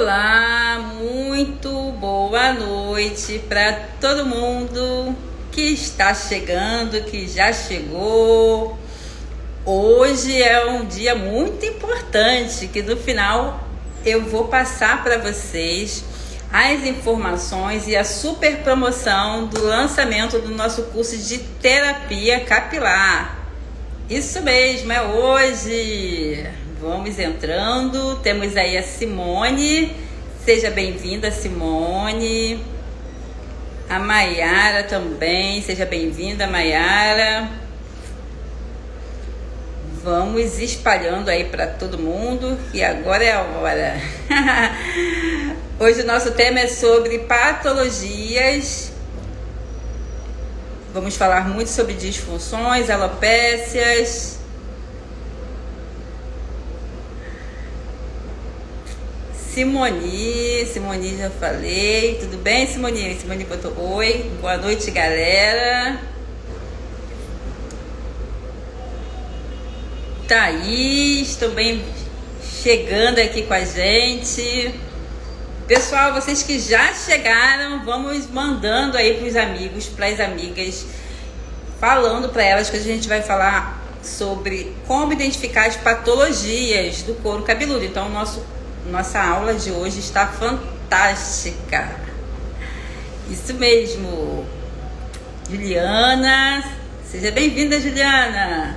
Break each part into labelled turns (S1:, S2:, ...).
S1: Olá, muito boa noite para todo mundo que está chegando, que já chegou. Hoje é um dia muito importante que no final eu vou passar para vocês as informações e a super promoção do lançamento do nosso curso de terapia capilar. Isso mesmo, é hoje. Vamos entrando, temos aí a Simone, seja bem-vinda, Simone. A Maiara também, seja bem-vinda, Maiara. Vamos espalhando aí para todo mundo, e agora é a hora. Hoje o nosso tema é sobre patologias. Vamos falar muito sobre disfunções, alopécias. Simone já falei. Tudo bem, Simone? Simone botou oi. Boa noite, galera. Thaís também chegando aqui com a gente. Pessoal, vocês que já chegaram, vamos mandando aí para os amigos, para as amigas, falando para elas que a gente vai falar sobre como identificar as patologias do couro cabeludo. Então, nossa aula de hoje está fantástica. Isso mesmo. Juliana, seja bem-vinda, Juliana.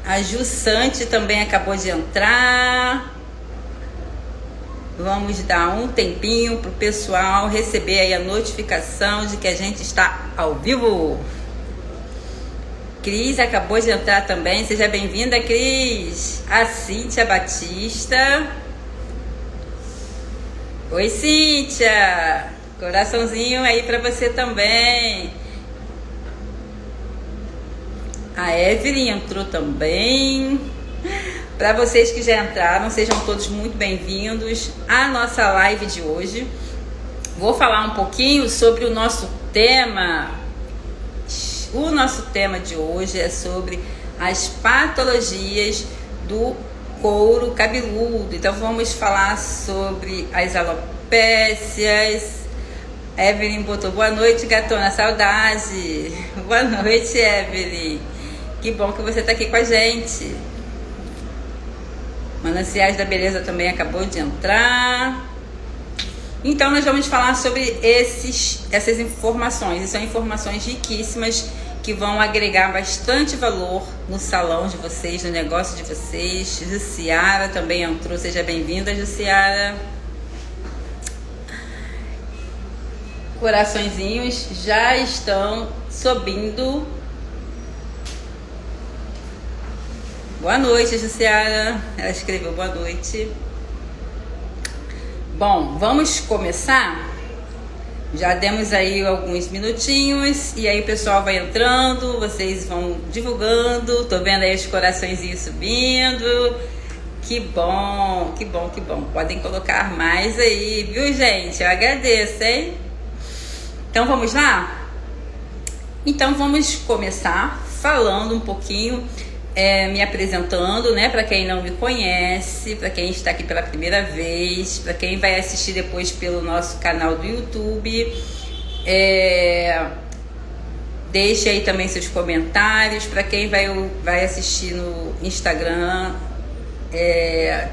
S1: A Jussante também acabou de entrar. Vamos dar um tempinho para o pessoal receber aí a notificação de que a gente está ao vivo. Cris acabou de entrar também. Seja bem-vinda, Cris. A Cíntia Batista. Oi, Cíntia. Coraçãozinho aí para você também. A Evelyn entrou também. Para vocês que já entraram, sejam todos muito bem-vindos à nossa live de hoje. Vou falar um pouquinho sobre o nosso tema. O nosso tema de hoje é sobre as patologias do couro cabeludo. Então vamos falar sobre as alopécias. Evelyn botou boa noite, gatona, saudade. Boa noite, Evelyn. Que bom que você está aqui com a gente. Mananciais da Beleza também acabou de entrar. Então nós vamos falar sobre essas informações. E são informações riquíssimas que vão agregar bastante valor no salão de vocês, no negócio de vocês. Jussiara também entrou. Seja bem-vinda, Jussiara. Coraçõezinhos já estão subindo. Boa noite, Jussiara. Ela escreveu boa noite. Bom, vamos começar. Já demos aí alguns minutinhos e aí o pessoal vai entrando, vocês vão divulgando. Tô vendo aí os coraçõezinhos subindo. Que bom, que bom, que bom. Podem colocar mais aí, viu, gente? Eu agradeço, hein? Então vamos lá? Então vamos começar falando um pouquinho, me apresentando, né? Para quem não me conhece, para quem está aqui pela primeira vez, para quem vai assistir depois pelo nosso canal do YouTube. Deixe aí também seus comentários. Para quem vai assistir no Instagram,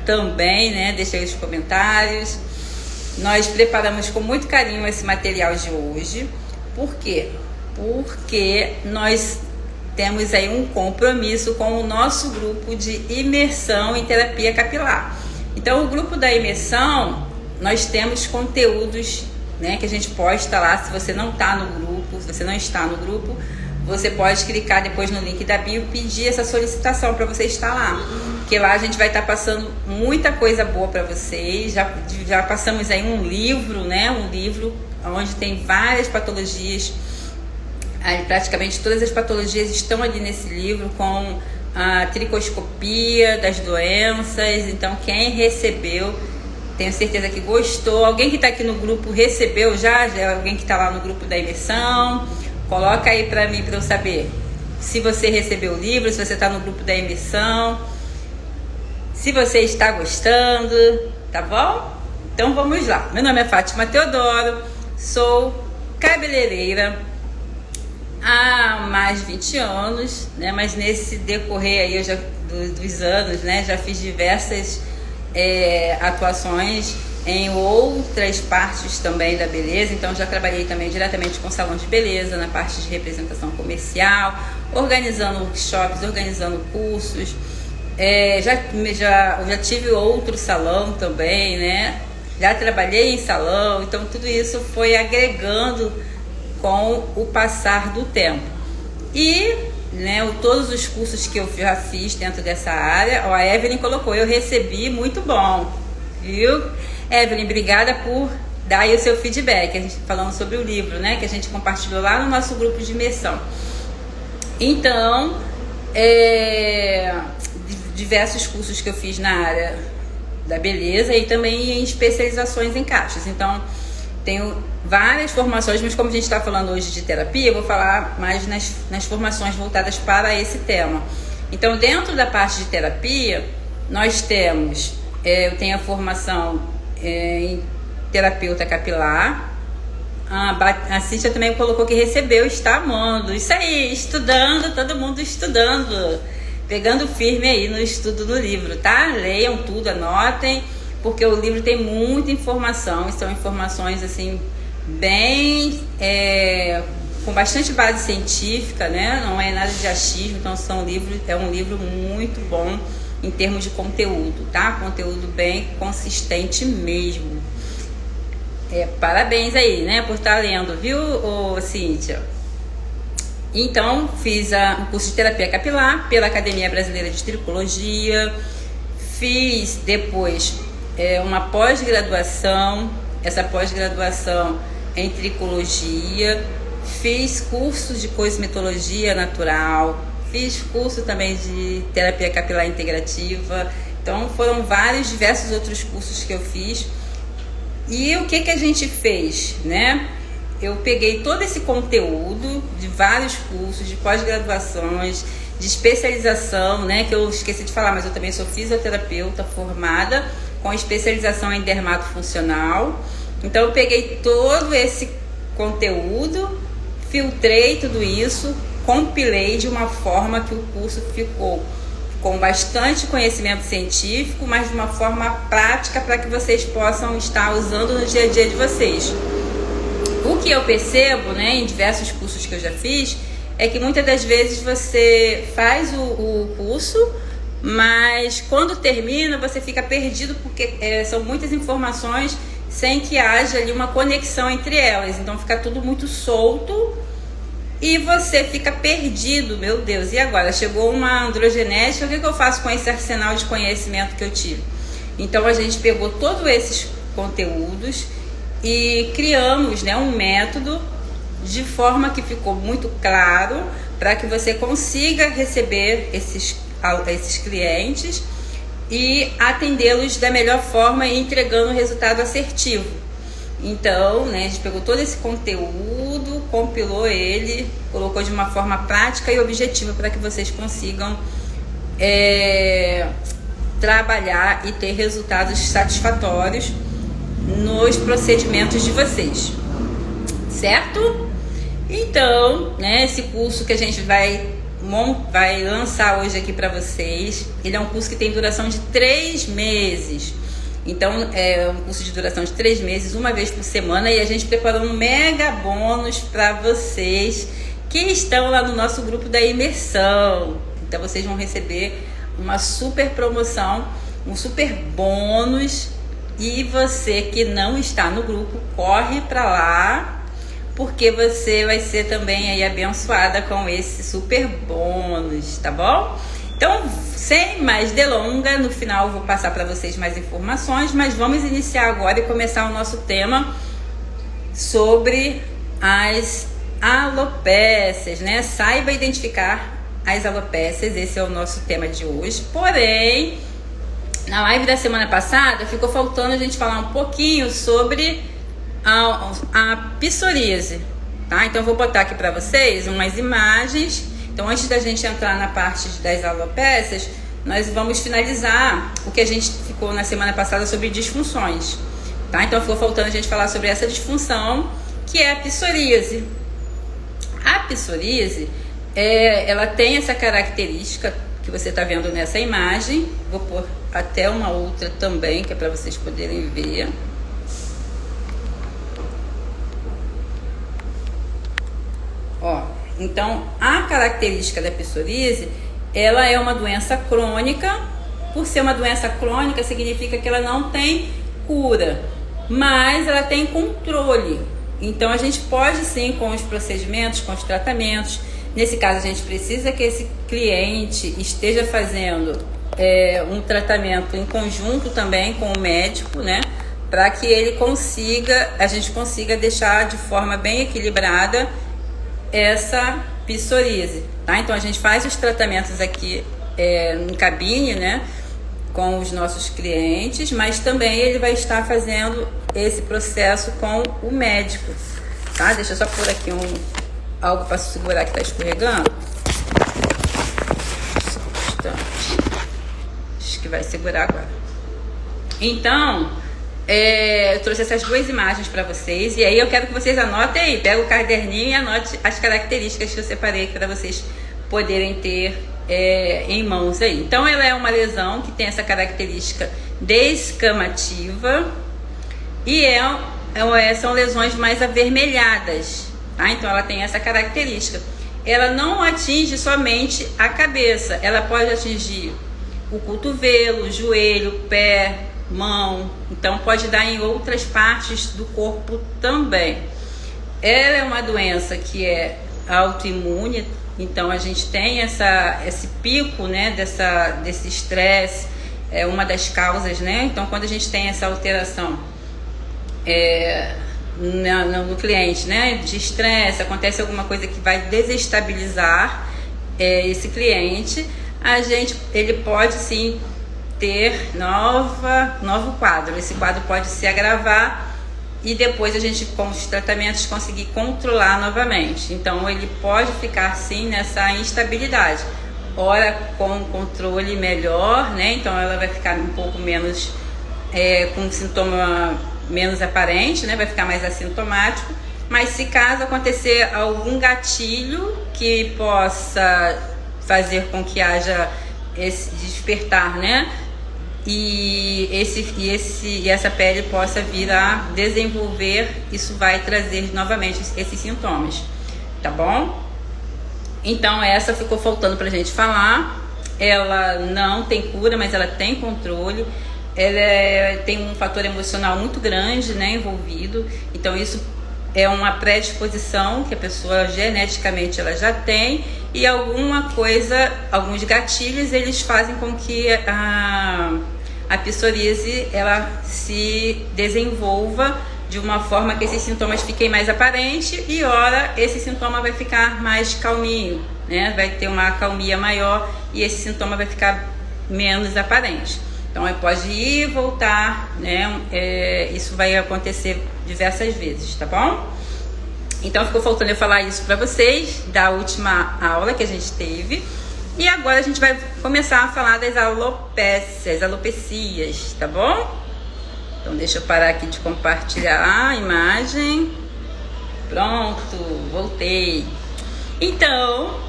S1: também, né? Deixe aí os comentários. Nós preparamos com muito carinho esse material de hoje. Por quê? Porque nós temos aí um compromisso com o nosso grupo de imersão em terapia capilar. Então, o grupo da imersão, nós temos conteúdos, né, que a gente posta lá. Se você não está no grupo, se você não está no grupo, você pode clicar depois no link da bio e pedir essa solicitação para você estar lá. Porque lá a gente vai estar passando muita coisa boa para vocês. Já passamos aí um livro, né? Um livro onde tem várias patologias. Praticamente todas as patologias estão ali nesse livro, com a tricoscopia das doenças. Então, quem recebeu, tenho certeza que gostou. Alguém que está aqui no grupo recebeu já alguém que está lá no grupo da imersão? Coloca aí para mim, para eu saber se você recebeu o livro, se você está no grupo da imersão. se você está gostando, tá bom? Então vamos lá. Meu nome é Fátima Teodoro, sou cabeleireira há mais de 20 anos, né? Mas nesse decorrer aí dos anos, né, já fiz diversas atuações em outras partes também da beleza. Então já trabalhei também diretamente com salões de beleza, na parte de representação comercial, organizando workshops, organizando cursos. Já tive outro salão também, né? Já trabalhei em salão, então tudo isso foi agregando com o passar do tempo. E, né, todos os cursos que eu já fiz dentro dessa área, a Evelyn colocou, eu recebi muito bom, viu? Evelyn, obrigada por dar aí o seu feedback, a gente falando sobre o livro, né, que a gente compartilhou lá no nosso grupo de imersão. Então, diversos cursos que eu fiz na área da beleza e também em especializações em caixas. Então, tenho várias formações, mas como a gente está falando hoje de terapia, eu vou falar mais nas formações voltadas para esse tema. Então, dentro da parte de terapia, nós temos, eu tenho a formação em terapeuta capilar. A Cíntia também colocou que recebeu, está amando. Isso aí, estudando, todo mundo estudando. Pegando firme aí no estudo do livro, tá? Leiam tudo, anotem, porque o livro tem muita informação, são informações assim, bem, com bastante base científica, né? Não é nada de achismo, então é um livro muito bom em termos de conteúdo, tá? Conteúdo bem consistente mesmo. Parabéns aí, né, por estar lendo, viu, Cíntia? Então, fiz um curso de terapia capilar pela Academia Brasileira de Tricologia. Fiz depois uma pós-graduação, essa pós-graduação em tricologia. Fiz cursos de cosmetologia natural. Fiz curso também de terapia capilar integrativa. Então, foram diversos outros cursos que eu fiz. E o que a gente fez, né? Eu peguei todo esse conteúdo de vários cursos, de pós-graduações, de especialização, né? Que eu esqueci de falar, mas eu também sou fisioterapeuta formada com especialização em dermatofuncional. Então eu peguei todo esse conteúdo, filtrei tudo isso, compilei de uma forma que o curso ficou com bastante conhecimento científico, mas de uma forma prática para que vocês possam estar usando no dia a dia de vocês. O que eu percebo, né, em diversos cursos que eu já fiz, é que muitas das vezes você faz o curso, mas quando termina você fica perdido porque são muitas informações sem que haja ali uma conexão entre elas. Então fica tudo muito solto e você fica perdido. Meu Deus, e agora? Chegou uma androgenética, o que eu faço com esse arsenal de conhecimento que eu tive? Então a gente pegou todos esses conteúdos e criamos, né, um método de forma que ficou muito claro para que você consiga receber esses clientes e atendê-los da melhor forma e entregando um resultado assertivo. Então, né, a gente pegou todo esse conteúdo, compilou ele, colocou de uma forma prática e objetiva para que vocês consigam trabalhar e ter resultados satisfatórios nos procedimentos de vocês, certo? Então, né, esse curso que a gente vai lançar hoje aqui para vocês, ele é um curso que tem duração de 3 meses. Então, é um curso de duração de 3 meses, uma vez por semana, e a gente preparou um mega bônus para vocês que estão lá no nosso grupo da imersão. Então, vocês vão receber uma super promoção, um super bônus. E você que não está no grupo, corre para lá, porque você vai ser também aí abençoada com esse super bônus, tá bom? Então, sem mais delonga, no final eu vou passar para vocês mais informações, mas vamos iniciar agora e começar o nosso tema sobre as alopécias, né? Saiba identificar as alopécias, esse é o nosso tema de hoje. Porém, na live da semana passada, ficou faltando a gente falar um pouquinho sobre a psoríase, tá? Então, eu vou botar aqui para vocês umas imagens. Então, antes da gente entrar na parte das alopécias, nós vamos finalizar o que a gente ficou na semana passada sobre disfunções, tá? Então ficou faltando a gente falar sobre essa disfunção, que é a psoríase. A psoríase, ela tem essa característica que você está vendo nessa imagem. Vou pôr até uma outra também, que é para vocês poderem ver. Ó, então a característica da psoríase, ela é uma doença crônica. Por ser uma doença crônica, significa que ela não tem cura, mas ela tem controle. Então a gente pode sim, com os procedimentos, com os tratamentos. Nesse caso a gente precisa que esse cliente esteja fazendo um tratamento em conjunto também com o médico, né? Para que a gente consiga deixar de forma bem equilibrada essa psoríase, tá? Então a gente faz os tratamentos aqui em cabine, né, com os nossos clientes, mas também ele vai estar fazendo esse processo com o médico, tá? Deixa eu só pôr aqui algo para segurar que está escorregando. Acho que vai segurar agora. Então, eu trouxe essas duas imagens para vocês, e aí eu quero que vocês anotem aí, pega o caderninho e anote as características que eu separei para vocês poderem ter em mãos aí. Então ela é uma lesão que tem essa característica descamativa e são lesões mais avermelhadas, tá? Então ela tem essa característica. Ela não atinge somente a cabeça, ela pode atingir o cotovelo, o joelho, o pé, mão, então pode dar em outras partes do corpo também. Ela é uma doença que é autoimune, então a gente tem esse pico, né, desse estresse, é uma das causas, né? Então quando a gente tem essa alteração no cliente, né, de estresse, acontece alguma coisa que vai desestabilizar esse cliente, ele pode sim ter novo quadro. Esse quadro pode se agravar e depois a gente, com os tratamentos, conseguir controlar novamente. Então ele pode ficar sim nessa instabilidade, ora com um controle melhor, né? Então ela vai ficar um pouco menos com um sintoma menos aparente, né? Vai ficar mais assintomático, mas se caso acontecer algum gatilho que possa fazer com que haja esse despertar, né? E essa pele possa vir a desenvolver, isso vai trazer novamente esses sintomas, tá bom? Então essa ficou faltando pra gente falar. Ela não tem cura, mas ela tem controle. Ela tem um fator emocional muito grande, né, envolvido. Então isso é uma predisposição que a pessoa geneticamente ela já tem, e alguns gatilhos eles fazem com que a psoríase ela se desenvolva de uma forma que esses sintomas fiquem mais aparentes, e ora esse sintoma vai ficar mais calminho, né? Vai ter uma acalmia maior e esse sintoma vai ficar menos aparente. Então pode ir e voltar, né? Isso vai acontecer diversas vezes, tá bom? Então ficou faltando eu falar isso para vocês da última aula que a gente teve. E agora a gente vai começar a falar das alopecias, tá bom? Então deixa eu parar aqui de compartilhar a imagem. Pronto, voltei. Então,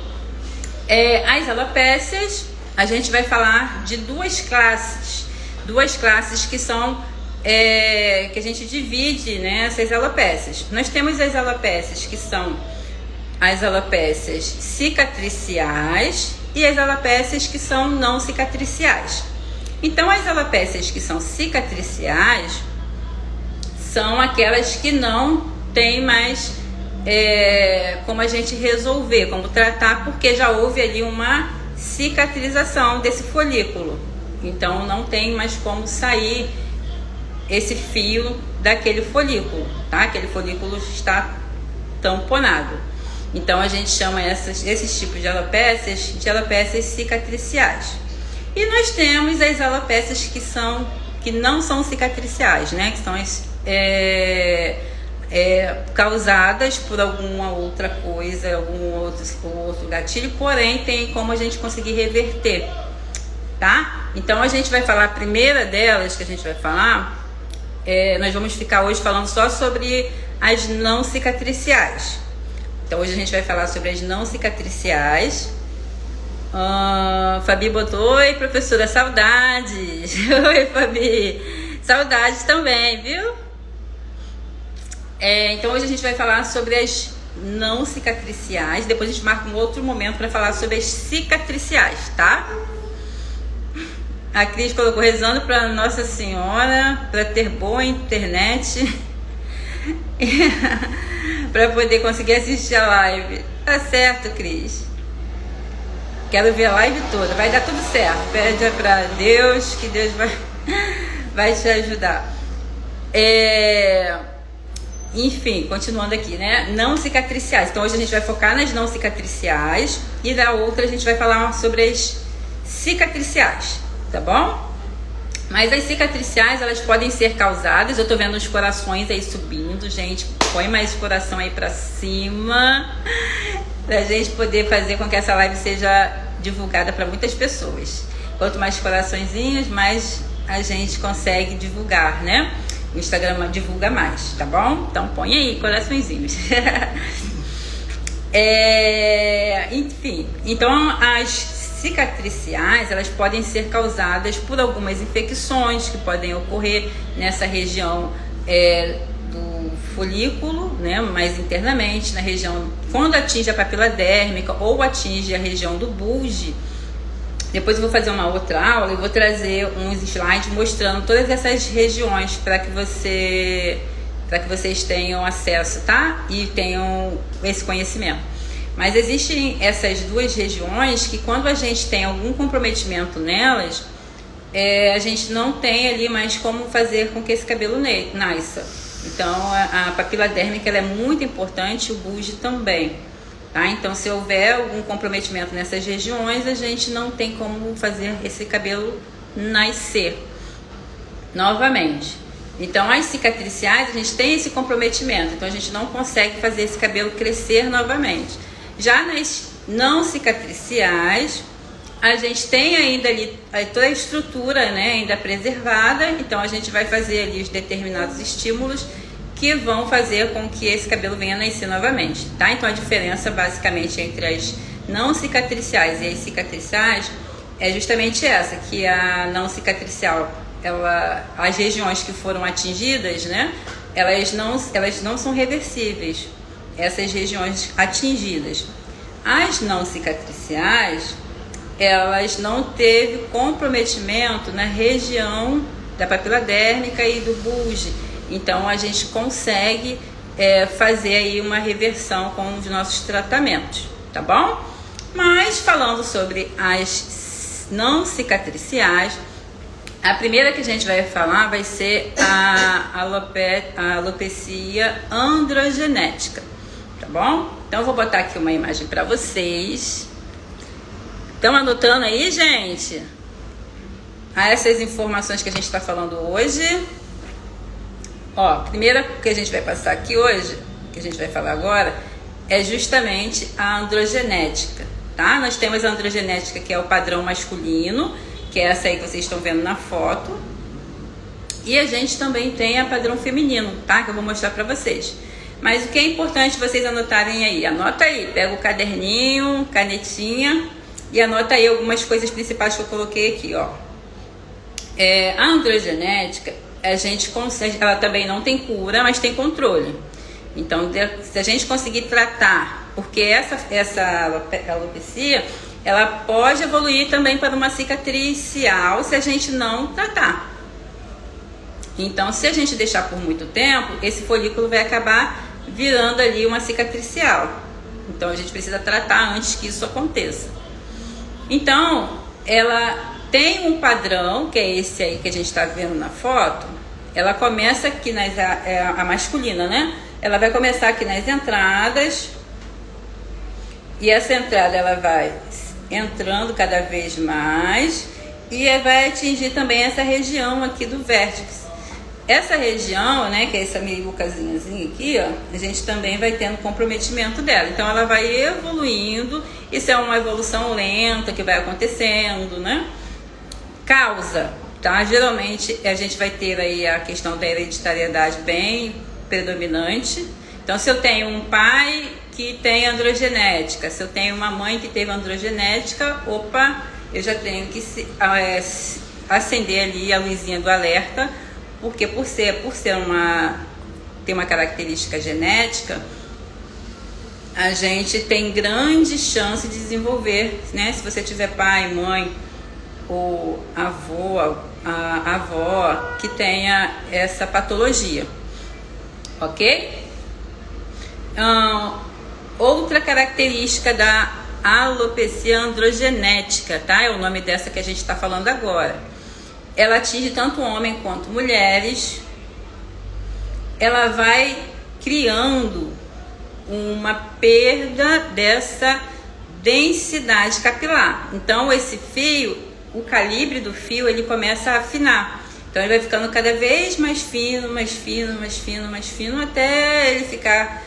S1: as alopécias, a gente vai falar de duas classes que são que a gente divide, né, essas alopécias. Nós temos as alopécias que são as alopécias cicatriciais e as alopécias que são não cicatriciais. Então as alopécias que são cicatriciais são aquelas que não tem mais como a gente resolver, como tratar, porque já houve ali uma cicatrização desse folículo. Então não tem mais como sair esse fio daquele folículo, tá? Aquele folículo está tamponado. Então a gente chama esses tipos de alopécias cicatriciais. E nós temos as alopécias que não são cicatriciais, né? Que são causadas por alguma outra coisa, algum outro gatilho, porém tem como a gente conseguir reverter tá? Então a gente vai falar, a primeira delas que a gente vai falar, nós vamos ficar hoje falando só sobre as não cicatriciais. Então hoje a gente vai falar sobre as não cicatriciais. Fabi botou: oi, professora, saudades. Oi, Fabi, saudades também, viu? Então hoje a gente vai falar sobre as não cicatriciais. Depois a gente marca um outro momento para falar sobre as cicatriciais, tá? A Cris colocou: rezando para Nossa Senhora para ter boa internet para poder conseguir assistir a live. Tá certo, Cris. Quero ver a live toda. Vai dar tudo certo. Pede para Deus que Deus vai te ajudar. Enfim, continuando aqui, né? Não cicatriciais. Então hoje a gente vai focar nas não cicatriciais e da outra a gente vai falar sobre as cicatriciais, tá bom? Mas as cicatriciais, elas podem ser causadas. Eu tô vendo os corações aí subindo, gente. Põe mais coração aí pra cima pra gente poder fazer com que essa live seja divulgada para muitas pessoas. Quanto mais coraçõezinhos, mais a gente consegue divulgar, né? O Instagram divulga mais, tá bom? Então põe aí coraçõezinhos. Enfim, então as cicatriciais, elas podem ser causadas por algumas infecções que podem ocorrer nessa região do folículo, né, mais internamente, na região, quando atinge a papila dérmica ou atinge a região do bulge. Depois eu vou fazer uma outra aula e vou trazer uns slides mostrando todas essas regiões para que vocês tenham acesso, tá? E tenham esse conhecimento. Mas existem essas duas regiões que, quando a gente tem algum comprometimento nelas, a gente não tem ali mais como fazer com que esse cabelo nasça. Então a papila dérmica, ela é muito importante, o bulge também, tá? Então se houver algum comprometimento nessas regiões, a gente não tem como fazer esse cabelo nascer novamente. Então as cicatriciais, a gente tem esse comprometimento, então a gente não consegue fazer esse cabelo crescer novamente. Já nas não cicatriciais, a gente tem ainda ali toda a estrutura, né, ainda preservada, então a gente vai fazer ali os determinados estímulos que vão fazer com que esse cabelo venha a nascer novamente, tá? Então a diferença basicamente entre as não cicatriciais e as cicatriciais é justamente essa, que a não cicatricial, as regiões que foram atingidas, né, elas não são reversíveis, essas regiões atingidas. As não cicatriciais, elas não teve comprometimento na região da papila dérmica e do bulge. Então a gente consegue fazer aí uma reversão com os nossos tratamentos, tá bom? Mas falando sobre as não cicatriciais, a primeira que a gente vai falar vai ser a alopecia androgenética, tá bom? Então eu vou botar aqui uma imagem para vocês. Estão anotando aí, gente? Essas informações que a gente está falando hoje. Ó, a primeira que a gente vai passar aqui hoje, que a gente vai falar agora, é justamente a androgenética, tá? Nós temos a androgenética, que é o padrão masculino, que é essa aí que vocês estão vendo na foto. E a gente também tem a padrão feminino, tá? Que eu vou mostrar para vocês. Mas o que é importante vocês anotarem aí? Anota aí, pega o caderninho, canetinha e anota aí algumas coisas principais que eu coloquei aqui, ó. A androgenética, a gente consegue, ela também não tem cura, mas tem controle. Então, se a gente conseguir tratar, porque essa alopecia, ela pode evoluir também para uma cicatricial se a gente não tratar. Então, se a gente deixar por muito tempo, esse folículo vai acabar virando ali uma cicatricial. Então, a gente precisa tratar antes que isso aconteça. Então, ela tem um padrão, que é esse aí que a gente está vendo na foto. Ela começa aqui a masculina, né? Ela vai começar aqui nas entradas. E essa entrada, ela vai entrando cada vez mais. E vai atingir também essa região aqui do vértex. Essa região, né, que é essa meiucazinha aqui, ó, a gente também vai tendo comprometimento dela. Então ela vai evoluindo. Isso é uma evolução lenta que vai acontecendo, né? Causa, tá? Geralmente a gente vai ter aí a questão da hereditariedade bem predominante. Então, se eu tenho um pai que tem androgenética, se eu tenho uma mãe que teve androgenética, opa, eu já tenho que acender ali a luzinha do alerta, porque por ter uma característica genética, a gente tem grande chance de desenvolver, né? Se você tiver pai, mãe ou avô, a avó que tenha essa patologia, ok? Outra característica da alopecia androgenética, tá? É o nome dessa que a gente está falando agora. Ela atinge tanto homem quanto mulheres. Ela vai criando uma perda dessa densidade capilar. Então, esse fio, o calibre do fio, ele começa a afinar. Então, ele vai ficando cada vez mais fino, mais fino, mais fino, mais fino, até ele ficar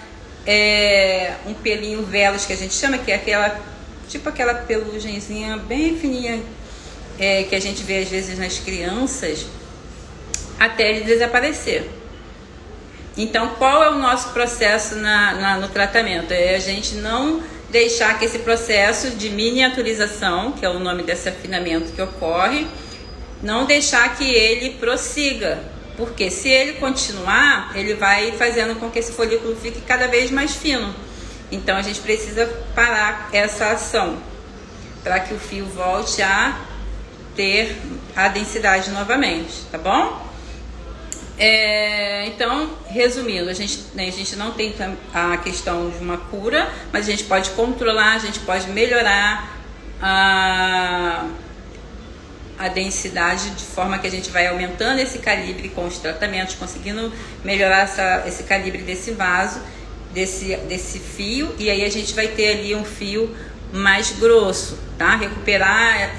S1: um pelinho velos, que a gente chama, que é aquela pelugenzinha bem fininha, que a gente vê às vezes nas crianças, até ele desaparecer. Então, qual é o nosso processo no tratamento? É a gente não deixar que esse processo de miniaturização, que é o nome desse afinamento que ocorre, não deixar que ele prossiga, porque se ele continuar, ele vai fazendo com que esse folículo fique cada vez mais fino. Então, a gente precisa parar essa ação para que o fio volte a ter a densidade novamente, tá bom? Então, resumindo, a gente não tem a questão de uma cura, mas a gente pode controlar, a gente pode melhorar a densidade, de forma que a gente vai aumentando esse calibre com os tratamentos, conseguindo melhorar esse calibre desse vaso, desse fio, e aí a gente vai ter ali um fio mais grosso, tá? Recuperar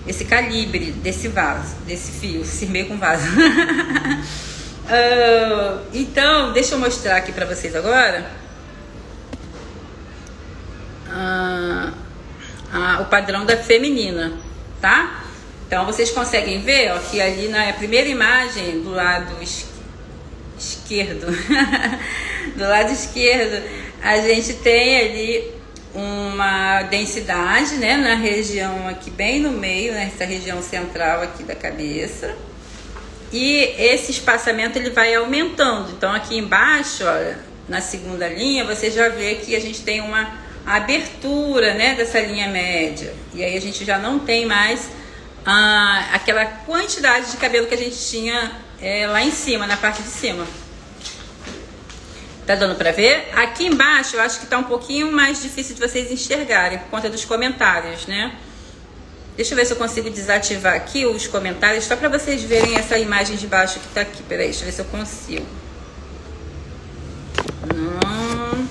S1: esse calibre desse vaso, desse fio, cirmei com vaso. Então, deixa eu mostrar aqui pra vocês agora o padrão da feminina, tá? Então, vocês conseguem ver, ó, que ali na primeira imagem, do lado esquerdo, do lado esquerdo, a gente tem ali uma densidade, né, na região aqui bem no meio, nessa região central aqui da cabeça, e esse espaçamento ele vai aumentando. Então, aqui embaixo, olha, na segunda linha, você já vê que a gente tem uma abertura, né, dessa linha média, e aí a gente já não tem mais aquela quantidade de cabelo que a gente tinha lá em cima, na parte de cima. Tá dando pra ver? Aqui embaixo eu acho que tá um pouquinho mais difícil de vocês enxergarem por conta dos comentários, né? Deixa eu ver se eu consigo desativar aqui os comentários, só pra vocês verem essa imagem de baixo que tá aqui. Peraí, deixa eu ver se eu consigo. Não.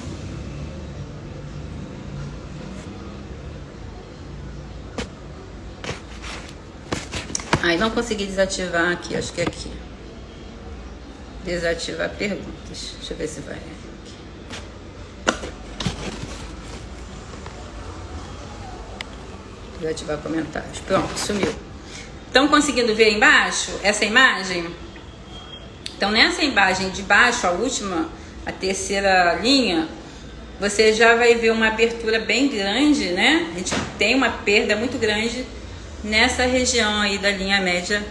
S1: Ai, não consegui desativar aqui, acho que é aqui. Desativar perguntas. Deixa eu ver se vai. Desativar comentários. Pronto, sumiu. Estão conseguindo ver embaixo essa imagem? Então, nessa imagem de baixo, a última, a terceira linha, você já vai ver uma abertura bem grande, né? A gente tem uma perda muito grande nessa região aí da linha média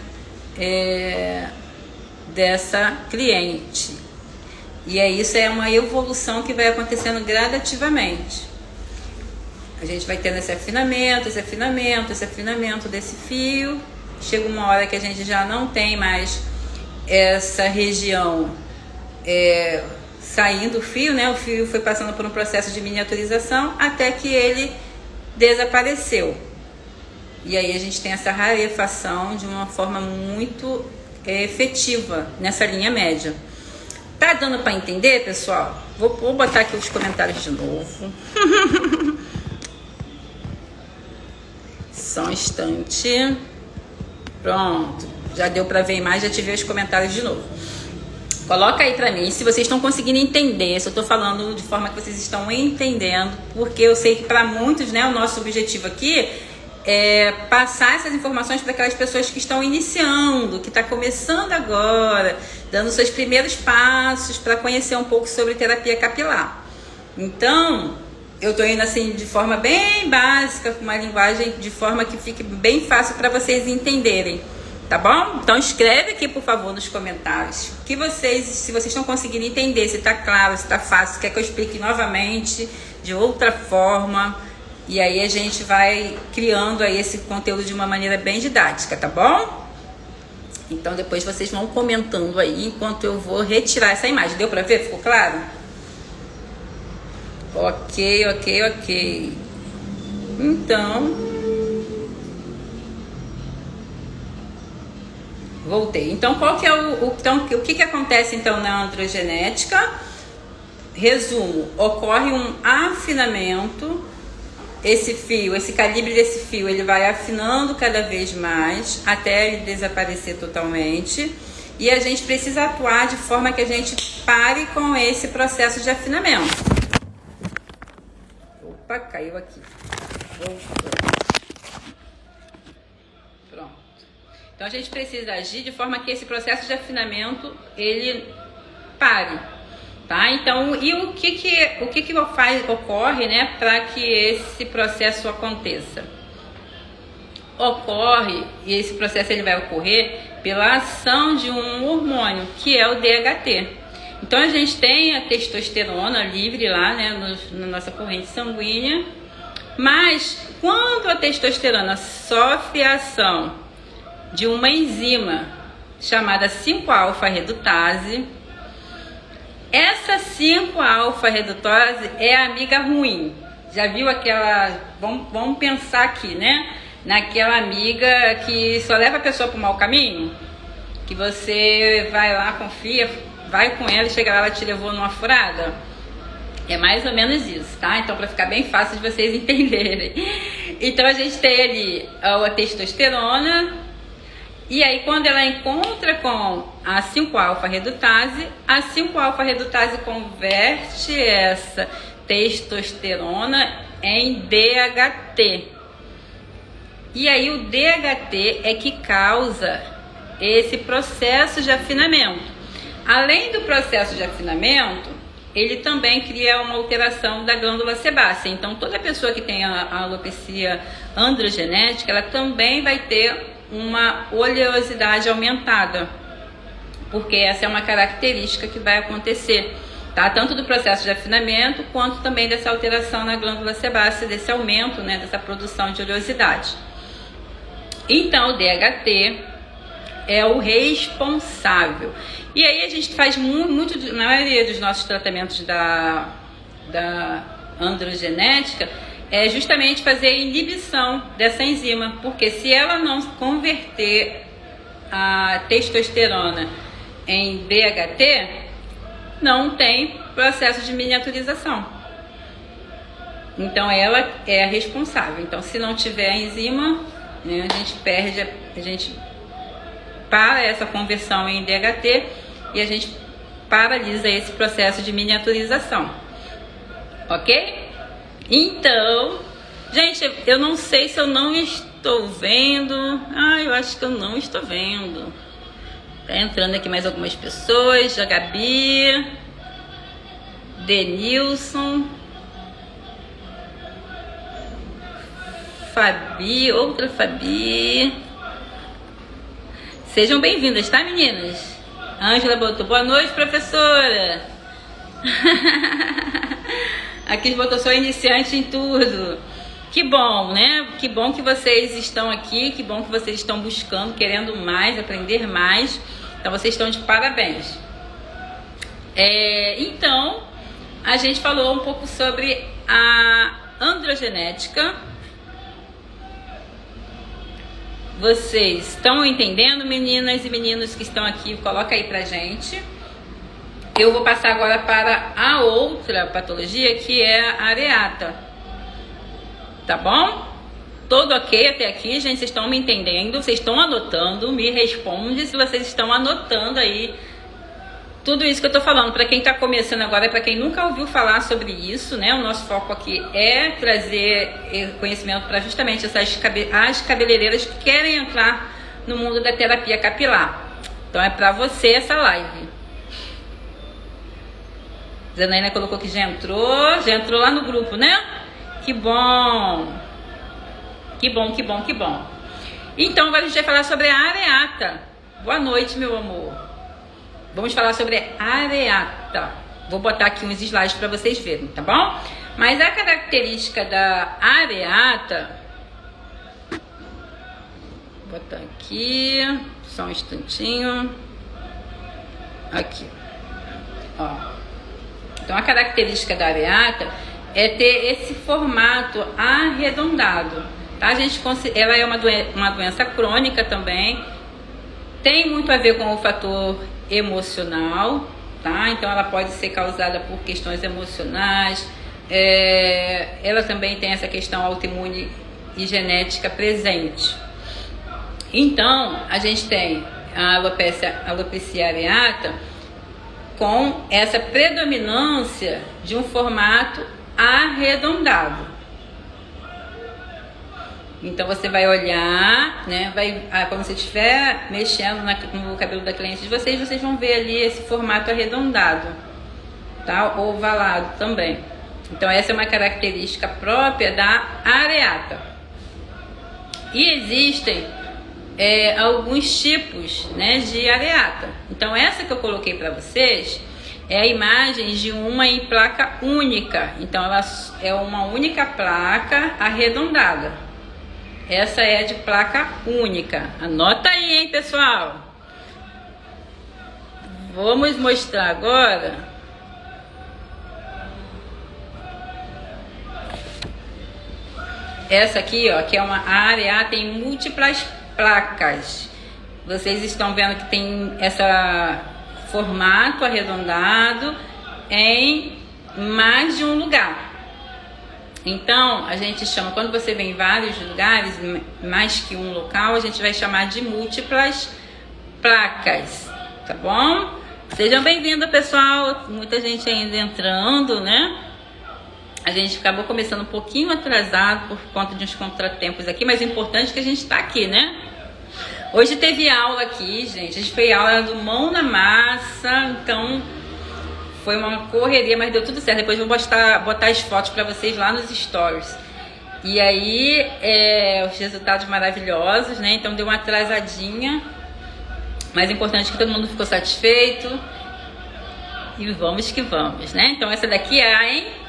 S1: dessa cliente. E isso é uma evolução que vai acontecendo gradativamente. A gente vai tendo esse afinamento desse fio. Chega uma hora que a gente já não tem mais essa região saindo o fio, né? O fio foi passando por um processo de miniaturização até que ele desapareceu. E aí a gente tem essa rarefação de uma forma muito efetiva nessa linha média. Tá dando para entender, pessoal? Vou botar aqui os comentários de novo. Só um instante. Pronto. Já deu para ver a imagem, já tive os comentários de novo. Coloca aí para mim se vocês estão conseguindo entender, se eu tô falando de forma que vocês estão entendendo, porque eu sei que para muitos, né, o nosso objetivo aqui passar essas informações para aquelas pessoas que estão iniciando, que está começando agora, dando seus primeiros passos para conhecer um pouco sobre terapia capilar. Então, eu estou indo assim de forma bem básica, com uma linguagem de forma que fique bem fácil para vocês entenderem, tá bom? Então escreve aqui, por favor, nos comentários que se vocês estão conseguindo entender, se está claro, se está fácil, se quer que eu explique novamente de outra forma. E aí a gente vai criando aí esse conteúdo de uma maneira bem didática, tá bom? Então depois vocês vão comentando aí enquanto eu vou retirar essa imagem. Deu pra ver? Ficou claro? Ok. Então, voltei. Então, qual que é o que acontece então na androgenética? Resumo, ocorre um afinamento. Esse calibre desse fio, ele vai afinando cada vez mais até ele desaparecer totalmente. E a gente precisa atuar de forma que a gente pare com esse processo de afinamento. Opa, caiu aqui. Voltou. Pronto. Então a gente precisa agir de forma que esse processo de afinamento, ele pare. Tá? Então, e o que ocorre, né, para que esse processo aconteça? E esse processo ele vai ocorrer pela ação de um hormônio, que é o DHT. Então, a gente tem a testosterona livre lá, né, na nossa corrente sanguínea, mas quando a testosterona sofre a ação de uma enzima chamada 5-alfa-redutase, essa 5-alfa-redutase é a amiga ruim. Já viu aquela... Vamos pensar aqui, né? Naquela amiga que só leva a pessoa para o mau caminho. Que você vai lá, confia, vai com ela e chega lá, ela te levou numa furada. É mais ou menos isso, tá? Então, para ficar bem fácil de vocês entenderem. Então, a gente tem ali a testosterona. E aí, quando ela encontra com a 5-alfa-redutase, a 5-alfa-redutase converte essa testosterona em DHT. E aí, o DHT é que causa esse processo de afinamento. Além do processo de afinamento, ele também cria uma alteração da glândula sebácea. Então, toda pessoa que tem a alopecia androgenética, ela também vai ter uma oleosidade aumentada, porque essa é uma característica que vai acontecer, tá? Tanto do processo de afinamento, quanto também dessa alteração na glândula sebácea, desse aumento, né, dessa produção de oleosidade. Então, o DHT é o responsável. E aí a gente faz muito na maioria dos nossos tratamentos da androgenética, é justamente fazer a inibição dessa enzima, porque se ela não converter a testosterona em DHT, não tem processo de miniaturização. Então ela é a responsável. Então, se não tiver a enzima, né, a gente para essa conversão em DHT e a gente paralisa esse processo de miniaturização. Ok? Então, gente, eu não sei se eu não estou vendo. Eu acho que eu não estou vendo. Tá entrando aqui mais algumas pessoas. A Gabi, Denilson, Fabi, outra Fabi. Sejam bem-vindas, tá, meninas? Ângela botou boa noite, professora. Aqui botou sou iniciante em tudo. Que bom, né? Que bom que vocês estão aqui, que bom que vocês estão buscando, querendo mais, aprender mais. Então vocês estão de parabéns. Então, a gente falou um pouco sobre a androgenética. Vocês estão entendendo, meninas e meninos que estão aqui? Coloca aí pra gente. Eu vou passar agora para a outra patologia, que é a areata. Tá bom? Todo ok até aqui, gente? Vocês estão me entendendo? Vocês estão anotando? Me responde se vocês estão anotando aí tudo isso que eu tô falando, para quem tá começando agora, para quem nunca ouviu falar sobre isso, né? O nosso foco aqui é trazer conhecimento para justamente as cabeleireiras que querem entrar no mundo da terapia capilar. Então é para você essa live. Zanaína colocou que já entrou lá no grupo, né? Que bom! Que bom, que bom, que bom. Então agora a gente vai falar sobre a areata. Boa noite, meu amor. Vamos falar sobre a areata. Vou botar aqui uns slides para vocês verem, tá bom? Mas a característica da areata... Vou botar aqui, só um instantinho. Aqui, ó. Então a característica da areata é ter esse formato arredondado, tá? Ela é uma doença crônica também. Tem muito a ver com o fator emocional, tá? Então ela pode ser causada por questões emocionais. Ela também tem essa questão autoimune e genética presente. Então a gente tem a alopecia areata com essa predominância de um formato arredondado. Então você vai olhar, né? Quando você estiver mexendo no cabelo da cliente de vocês vão ver ali esse formato arredondado, tá? Ovalado também. Então essa é uma característica própria da areata. E existem alguns tipos, né, de areata. Então essa que eu coloquei para vocês é a imagem de uma em placa única. Então ela é uma única placa arredondada. Essa é de placa única. Anota aí, hein, pessoal. Vamos mostrar agora essa aqui, ó, que é uma areata em múltiplas placas. Vocês estão vendo que tem esse formato arredondado em mais de um lugar. Então a gente chama, quando você vem em vários lugares, mais que um local, a gente vai chamar de múltiplas placas, tá bom? Sejam bem-vindos, pessoal. Muita gente ainda entrando, né? A gente acabou começando um pouquinho atrasado por conta de uns contratempos aqui, mas é importante que a gente está aqui, né? Hoje teve aula aqui, gente. A gente fez aula do Mão na Massa, então foi uma correria, mas deu tudo certo. Depois eu vou botar as fotos para vocês lá nos stories. E aí, os resultados maravilhosos, né? Então deu uma atrasadinha, mas é importante que todo mundo ficou satisfeito. E vamos que vamos, né? Então essa daqui é a em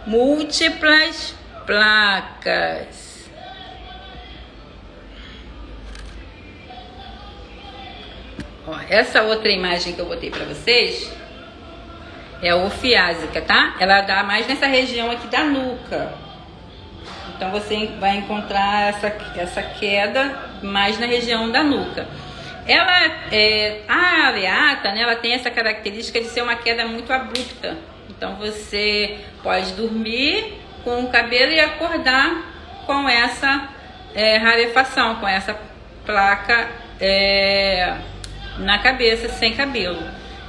S1: múltiplas placas. Ó, essa outra imagem que eu botei para vocês é a ofiásica, tá? Ela dá mais nessa região aqui da nuca. Então você vai encontrar essa queda mais na região da nuca. A areata, né, ela tem essa característica de ser uma queda muito abrupta. Então você pode dormir com o cabelo e acordar com essa rarefação, com essa placa na cabeça sem cabelo.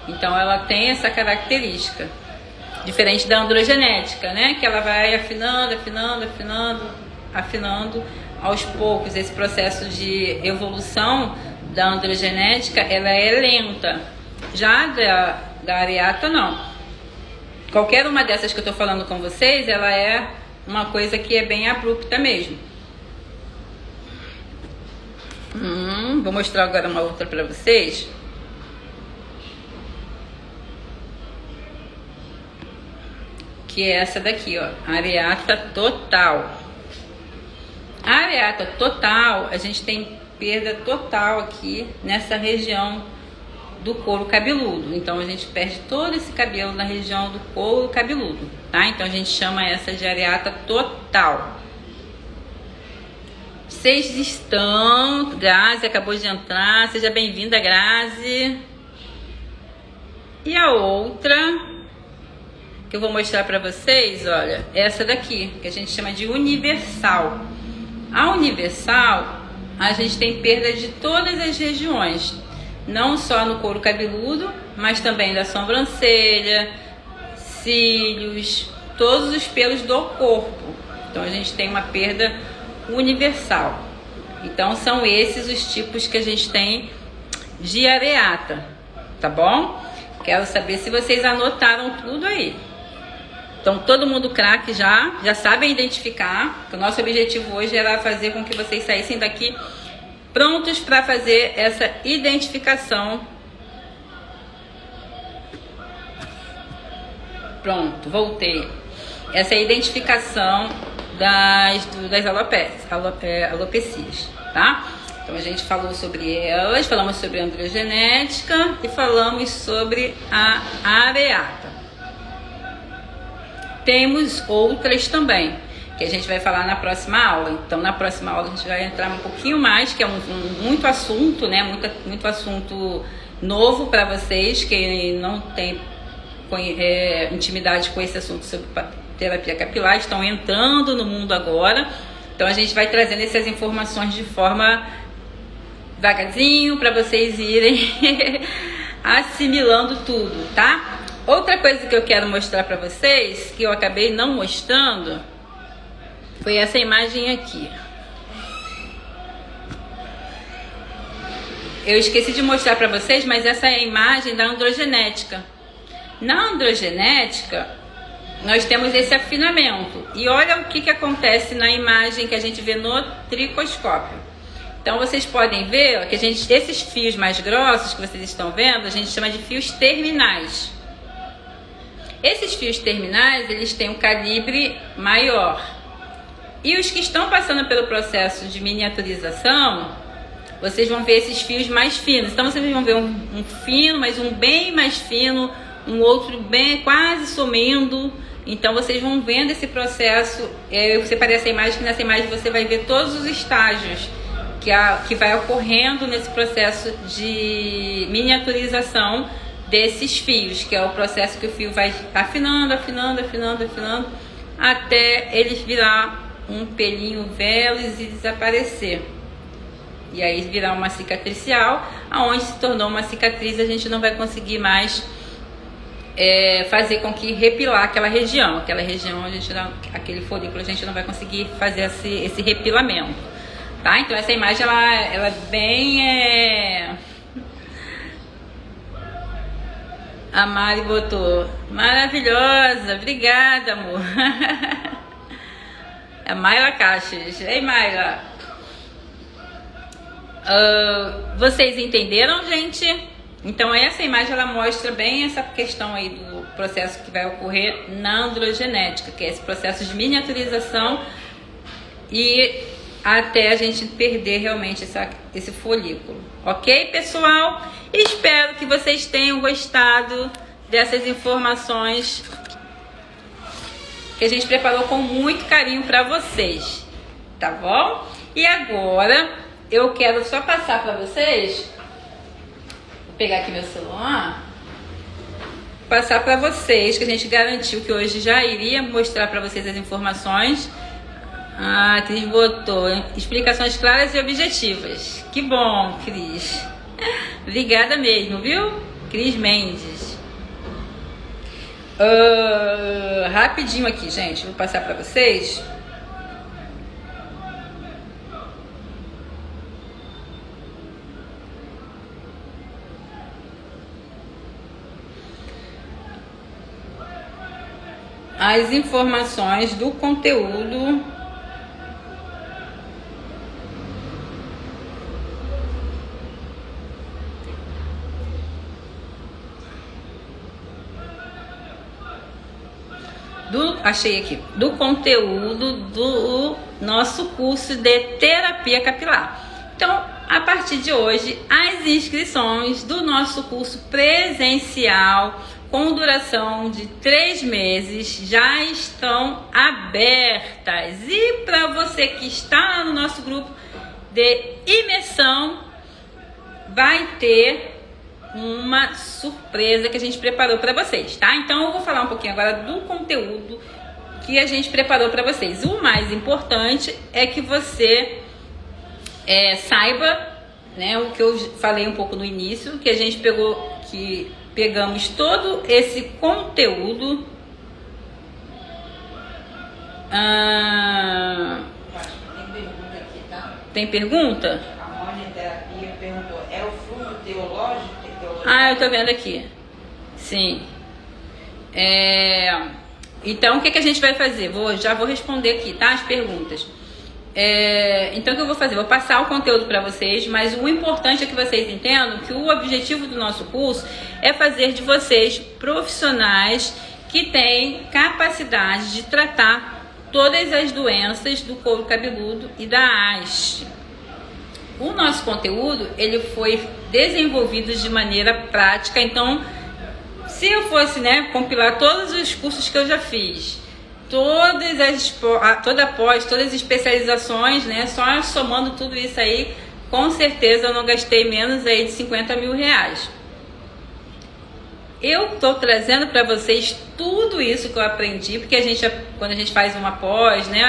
S1: Então ela tem essa característica, diferente da androgenética, né? Que ela vai afinando aos poucos. Esse processo de evolução da androgenética, ela é lenta. Já da areata, não. Qualquer uma dessas que eu tô falando com vocês, ela é uma coisa que é bem abrupta mesmo. Vou mostrar agora uma outra para vocês. Que é essa daqui, ó, areata total. A areata total, a gente tem perda total aqui nessa região do couro cabeludo. Então a gente perde todo esse cabelo na região do couro cabeludo, tá? Então a gente chama essa de areata total. Vocês estão... Grazi acabou de entrar. Seja bem-vinda, Grazi. E a outra que eu vou mostrar para vocês, olha, essa daqui, que a gente chama de universal. A universal, a gente tem perda de todas as regiões. não só no couro cabeludo, mas também da sobrancelha, cílios, todos os pelos do corpo. Então a gente tem uma perda universal. Então são esses os tipos que a gente tem de areata, tá bom? Quero saber se vocês anotaram tudo aí. Então todo mundo craque já sabem identificar, que o nosso objetivo hoje era fazer com que vocês saíssem daqui prontos para fazer essa identificação. Pronto, voltei. Essa identificação das alopecias, tá? Então a gente falou sobre elas, falamos sobre a androgenética e falamos sobre a areata. Temos outras também, que a gente vai falar na próxima aula. Então na próxima aula a gente vai entrar um pouquinho mais, que é muito assunto, né? Muito assunto novo para vocês que não tem intimidade com esse assunto sobre terapia capilar, estão entrando no mundo agora. Então a gente vai trazendo essas informações de forma devagarzinho para vocês irem assimilando tudo, tá? Outra coisa que eu quero mostrar para vocês, que eu acabei não mostrando, foi essa imagem aqui. Eu esqueci de mostrar para vocês, mas essa é a imagem da androgenética. Na androgenética, nós temos esse afinamento. E olha o que acontece na imagem que a gente vê no tricoscópio. Então vocês podem ver que esses fios mais grossos que vocês estão vendo, a gente chama de fios terminais. Esses fios terminais, eles têm um calibre maior. E os que estão passando pelo processo de miniaturização, vocês vão ver esses fios mais finos. Então vocês vão ver um fino, mas um bem mais fino, um outro bem quase sumindo. Então vocês vão vendo esse processo. Eu separei essa imagem, que nessa imagem você vai ver todos os estágios que vai ocorrendo nesse processo de miniaturização desses fios, que é o processo que o fio vai afinando, até ele virar um pelinho veloz e desaparecer. E aí virar uma cicatricial, aonde se tornou uma cicatriz, a gente não vai conseguir mais fazer com que repilar aquela região aquele folículo, a gente não vai conseguir fazer esse repilamento, tá? Então essa imagem ela é bem a Mari botou maravilhosa, obrigada, amor. A Mayra Caixas. Ei, Mayra, vocês entenderam, gente? Então essa imagem ela mostra bem essa questão aí do processo que vai ocorrer na androgenética, que é esse processo de miniaturização e até a gente perder realmente esse folículo. Ok, pessoal? Espero que vocês tenham gostado dessas informações que a gente preparou com muito carinho para vocês, tá bom? E agora eu quero só passar para vocês, vou pegar aqui meu celular, passar para vocês, que a gente garantiu que hoje já iria mostrar para vocês as informações. Ah, Cris botou explicações claras e objetivas. Que bom, Cris. Obrigada mesmo, viu? Cris Mendes. Rapidinho aqui, gente. Vou passar para vocês. As informações do conteúdo achei aqui, do conteúdo do nosso curso de terapia capilar. Então, a partir de hoje, as inscrições do nosso curso presencial com duração de 3 meses já estão abertas. E para você que está no nosso grupo de imersão, vai ter uma surpresa que a gente preparou para vocês, tá? Então eu vou falar um pouquinho agora do conteúdo que a gente preparou para vocês. O mais importante é que você saiba né, o que eu falei um pouco no início, que a gente pegamos todo esse conteúdo.
S2: Tem pergunta aqui, tá?
S1: Tem pergunta?
S2: A Mônica Terapia perguntou, é o fluxo teológico?
S1: Eu tô vendo aqui. Sim. Então, o que a gente vai fazer? Já vou responder aqui, tá? As perguntas. Então, o que eu vou fazer? Vou passar o conteúdo para vocês, mas o importante é que vocês entendam que o objetivo do nosso curso é fazer de vocês profissionais que têm capacidade de tratar todas as doenças do couro cabeludo e da haste. O nosso conteúdo, ele foi desenvolvido de maneira prática. Então, se eu fosse, né, compilar todos os cursos que eu já fiz, todas as especializações, né, só somando tudo isso aí, com certeza eu não gastei menos aí de 50 mil reais. Eu estou trazendo para vocês tudo isso que eu aprendi, porque quando a gente faz uma pós, né,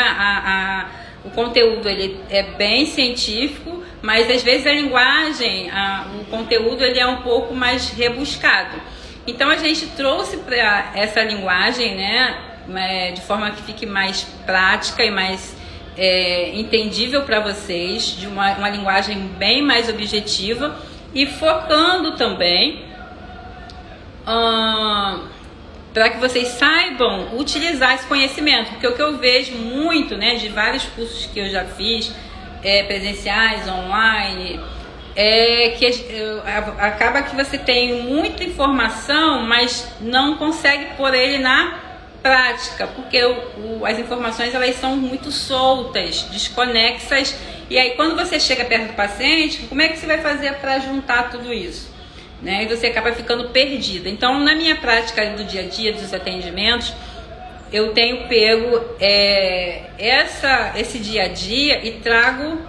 S1: o conteúdo ele é bem científico, mas às vezes a linguagem, o conteúdo ele é um pouco mais rebuscado. Então a gente trouxe para essa linguagem, né, de forma que fique mais prática e mais entendível para vocês, de uma linguagem bem mais objetiva e focando também para que vocês saibam utilizar esse conhecimento, porque o que eu vejo muito, né, de vários cursos que eu já fiz, presenciais, online, que acaba que você tem muita informação, mas não consegue pôr ele na prática, porque as informações elas são muito soltas, desconexas, e aí quando você chega perto do paciente, como é que você vai fazer para juntar tudo isso? Né? E você acaba ficando perdida. Então, na minha prática do dia a dia, dos atendimentos, eu tenho pego esse dia a dia e trago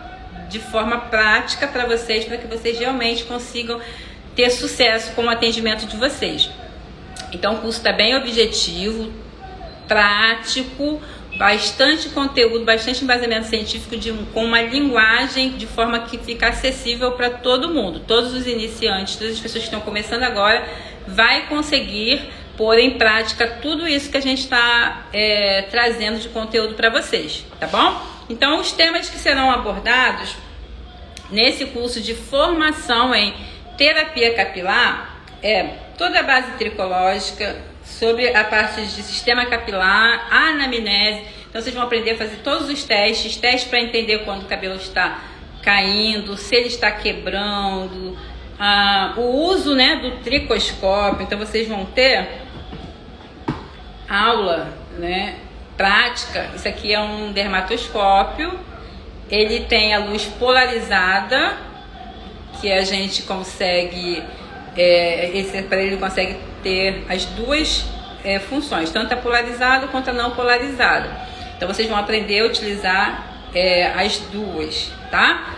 S1: de forma prática para vocês, para que vocês realmente consigam ter sucesso com o atendimento de vocês. Então, o curso está bem objetivo, prático, bastante conteúdo, bastante embasamento científico com uma linguagem de forma que fica acessível para todo mundo. Todos os iniciantes, todas as pessoas que estão começando agora, vai conseguir pôr em prática tudo isso que a gente está trazendo de conteúdo para vocês, tá bom? Então, os temas que serão abordados nesse curso de formação em terapia capilar toda a base tricológica, sobre a parte de sistema capilar, a anamnese. Então vocês vão aprender a fazer todos os testes para entender quando o cabelo está caindo, se ele está quebrando, o uso, né, do tricoscópio. Então vocês vão ter aula, né, prática. Isso aqui é um dermatoscópio, ele tem a luz polarizada, que a gente consegue, esse aparelho consegue ter as duas funções, tanto a polarizada quanto a não polarizada. Então vocês vão aprender a utilizar as duas, tá?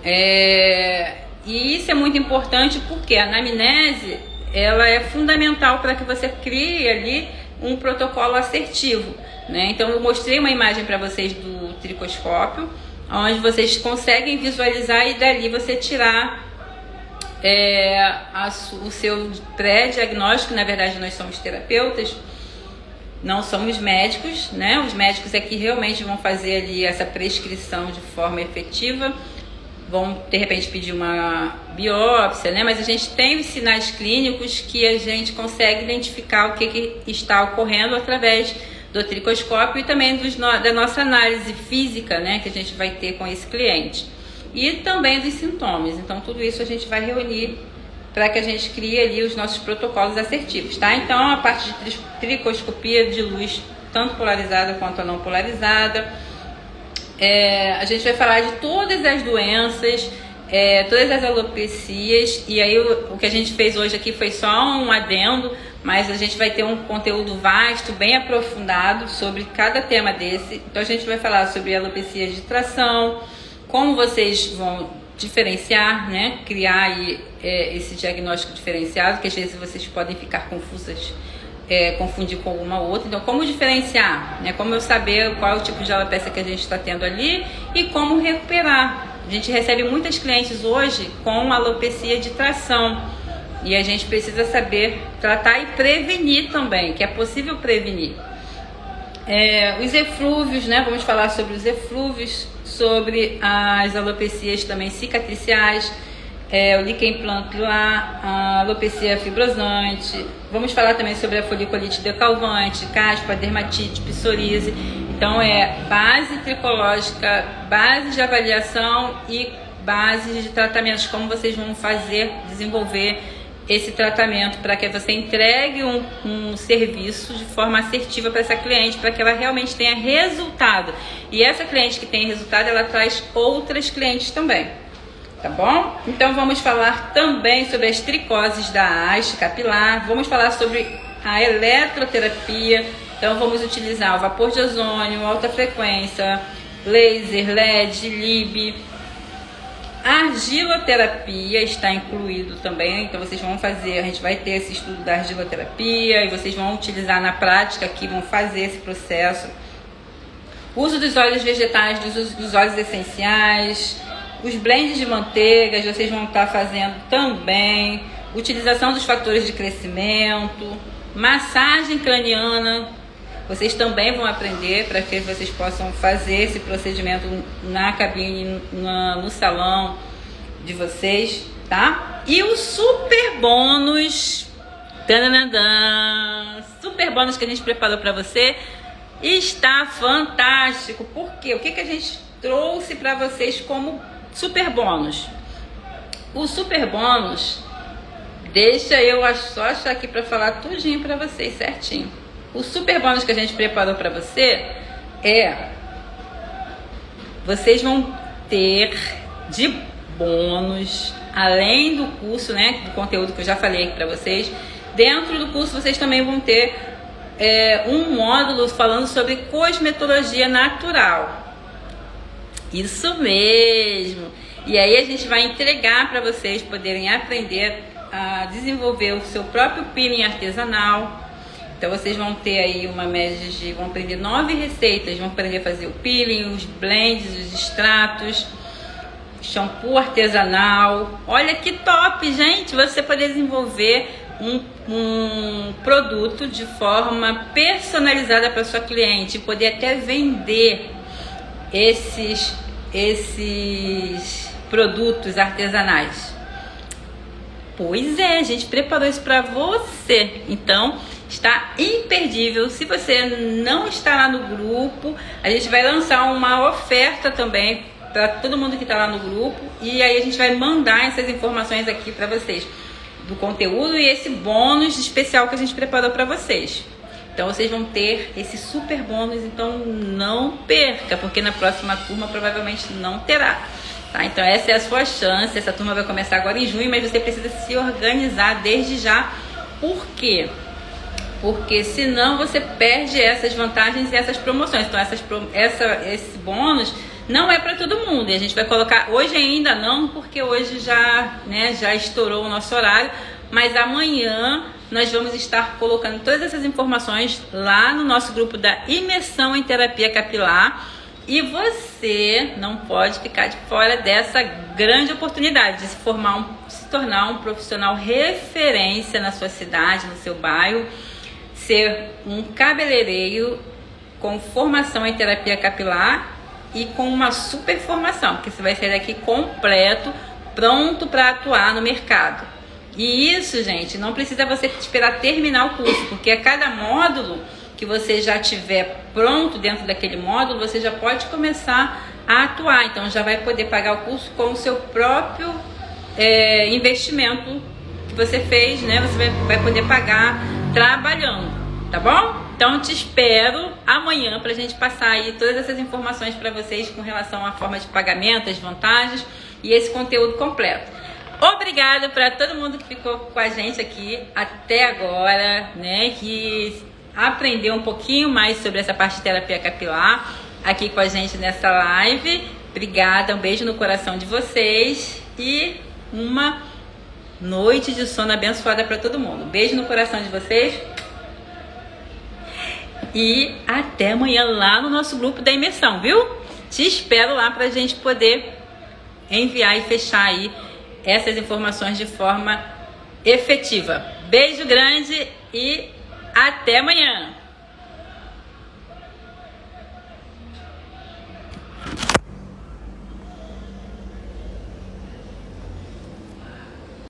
S1: E isso é muito importante porque a anamnese ela é fundamental para que você crie ali um protocolo assertivo, né? Então eu mostrei uma imagem para vocês do tricoscópio, onde vocês conseguem visualizar e dali você tirar o seu pré-diagnóstico. Na verdade, nós somos terapeutas, não somos médicos, né? Os médicos é que realmente vão fazer ali essa prescrição de forma efetiva, vão de repente pedir uma biópsia, né? Mas a gente tem os sinais clínicos que a gente consegue identificar o que está ocorrendo através do tricoscópio e também da nossa análise física, né? Que a gente vai ter com esse cliente. E também dos sintomas. Então, tudo isso a gente vai reunir para que a gente crie ali os nossos protocolos assertivos, tá? Então, a parte de tricoscopia de luz, tanto polarizada quanto a não polarizada. A gente vai falar de todas as doenças, todas as alopecias. E aí, o que a gente fez hoje aqui foi só um adendo, mas a gente vai ter um conteúdo vasto, bem aprofundado sobre cada tema desse. Então, a gente vai falar sobre alopecia de tração, como vocês vão diferenciar, né? Criar aí, esse diagnóstico diferenciado, que às vezes vocês podem ficar confusas, confundir com alguma outra. Então, como diferenciar, né? Como eu saber qual é o tipo de alopecia que a gente está tendo ali e como recuperar, A gente recebe muitas clientes hoje com alopecia de tração e a gente precisa saber tratar e prevenir também, que é possível prevenir. Os eflúvios, né? Vamos falar sobre os eflúvios, sobre as alopecias também cicatriciais, o líquen plantar, a alopecia fibrosante. Vamos falar também sobre a foliculite decalvante, caspa, dermatite, psoríase. Então base tricológica, base de avaliação e bases de tratamentos, como vocês vão desenvolver esse tratamento para que você entregue um serviço de forma assertiva para essa cliente, para que ela realmente tenha resultado. E essa cliente que tem resultado, ela traz outras clientes também, tá bom? Então vamos falar também sobre as tricoses da haste capilar, vamos falar sobre a eletroterapia. Então vamos utilizar o vapor de ozônio, alta frequência, laser, LED, LIB. A argiloterapia está incluído também, então vocês vão fazer, a gente vai ter esse estudo da argiloterapia e vocês vão utilizar na prática aqui, vão fazer esse processo. O uso dos óleos vegetais, dos óleos essenciais, os blends de manteigas, vocês vão estar fazendo também. Utilização dos fatores de crescimento, massagem craniana, vocês também vão aprender para que vocês possam fazer esse procedimento na cabine, no salão de vocês, tá? E o super bônus, super bônus que a gente preparou para você, está fantástico. Por quê? O que a gente trouxe para vocês como super bônus? O super bônus, deixa eu só achar aqui para falar tudinho para vocês certinho. O super bônus que a gente preparou para você vocês vão ter de bônus, além do curso, né, do conteúdo que eu já falei aqui para vocês, dentro do curso vocês também vão ter um módulo falando sobre cosmetologia natural. Isso mesmo! E aí a gente vai entregar para vocês poderem aprender a desenvolver o seu próprio peeling artesanal. Então vocês vão ter aí uma média vão aprender 9 receitas, vão aprender a fazer o peeling, os blends, os extratos, shampoo artesanal. Olha que top, gente! Você poder desenvolver um produto de forma personalizada para sua cliente, poder até vender esses produtos artesanais. Pois é, a gente preparou isso para você. Então está imperdível. Se você não está lá no grupo, a gente vai lançar uma oferta também para todo mundo que está lá no grupo, e aí a gente vai mandar essas informações aqui para vocês do conteúdo e esse bônus especial que a gente preparou para vocês. Então vocês vão ter esse super bônus, então não perca, porque na próxima turma provavelmente não terá. Tá? Então essa é a sua chance. Essa turma vai começar agora em junho, mas você precisa se organizar desde já. Por quê? Porque senão você perde essas vantagens e essas promoções. Então esse bônus não é para todo mundo. E a gente vai colocar, hoje ainda não, porque hoje já estourou o nosso horário. Mas amanhã nós vamos estar colocando todas essas informações lá no nosso grupo da Imersão em Terapia Capilar. E você não pode ficar de fora dessa grande oportunidade de se tornar um profissional referência na sua cidade, no seu bairro, ser um cabeleireiro com formação em terapia capilar e com uma super formação, porque você vai sair daqui completo, pronto para atuar no mercado. E isso, gente, não precisa você esperar terminar o curso, porque a cada módulo que você já tiver pronto dentro daquele módulo, você já pode começar a atuar. Então já vai poder pagar o curso com o seu próprio investimento que você fez, né? Você vai poder pagar trabalhando, tá bom? Então te espero amanhã pra gente passar aí todas essas informações para vocês com relação à forma de pagamento, as vantagens e esse conteúdo completo. Obrigada para todo mundo que ficou com a gente aqui até agora, né? Que aprender um pouquinho mais sobre essa parte de terapia capilar aqui com a gente nessa live. Obrigada, um beijo no coração de vocês e uma noite de sono abençoada para todo mundo. Beijo no coração de vocês e até amanhã lá no nosso grupo da imersão, viu? Te espero lá pra gente poder enviar e fechar aí essas informações de forma efetiva. Beijo grande e até amanhã!